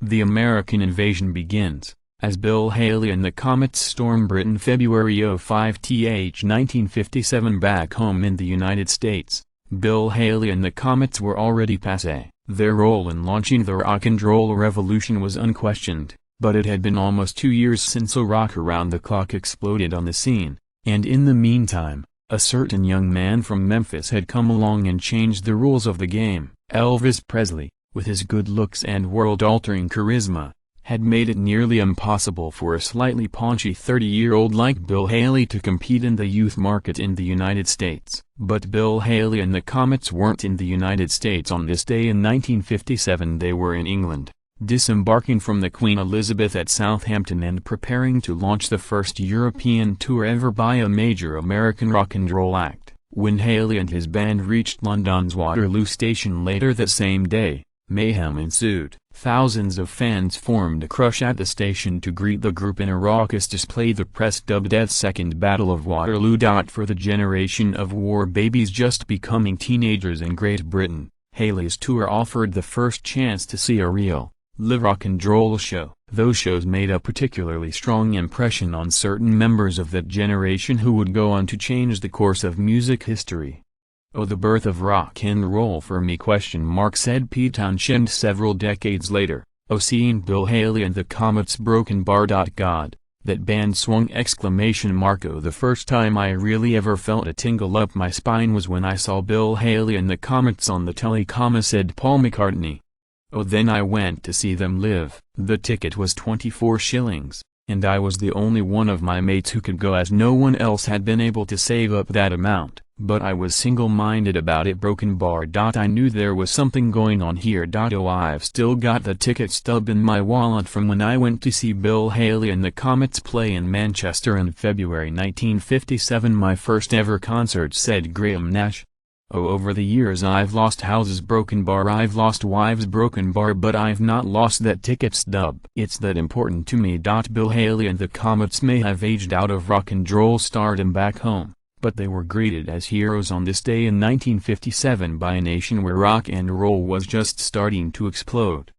The American invasion begins, as Bill Haley and the Comets storm Britain February 5th 1957. Back home in the United States, Bill Haley and the Comets were already passé. Their role in launching the rock and roll revolution was unquestioned, but it had been almost 2 years since a rock around the clock exploded on the scene, and in the meantime, a certain young man from Memphis had come along and changed the rules of the game. Elvis Presley, with his good looks and world-altering charisma, had made it nearly impossible for a slightly paunchy 30-year-old like Bill Haley to compete in the youth market in the United States. But Bill Haley and the Comets weren't in the United States on this day in 1957. They were in England, disembarking from the Queen Elizabeth at Southampton and preparing to launch the first European tour ever by a major American rock and roll act. When Haley and his band reached London's Waterloo station later that same day, mayhem ensued. Thousands of fans formed a crush at the station to greet the group in a raucous display the press dubbed the Second Battle of Waterloo. For the generation of war babies just becoming teenagers in Great Britain, Haley's tour offered the first chance to see a real, live rock and roll show. Those shows made a particularly strong impression on certain members of that generation who would go on to change the course of music history. "Oh, the birth of rock and roll for me?" said Pete Townshend several decades later. "Oh, seeing Bill Haley and the Comets Broken Bar. God, that band swung!" Oh, the first time I really ever felt a tingle up my spine was when I saw Bill Haley and the Comets on the telly, said Paul McCartney. "Oh, then I went to see them live. The ticket was 24 shillings, and I was the only one of my mates who could go as no one else had been able to save up that amount. But I was single-minded about it. Broken Bar. I knew there was something going on here. Oh, I've still got the ticket stub in my wallet from when I went to see Bill Haley and the Comets play in Manchester in February 1957, my first ever concert," said Graham Nash. "Oh, over the years I've lost houses. Broken Bar. I've lost wives. Broken Bar. But I've not lost that ticket stub. It's that important to me." Bill Haley and the Comets may have aged out of rock and roll stardom back home, but they were greeted as heroes on this day in 1957 by a nation where rock and roll was just starting to explode.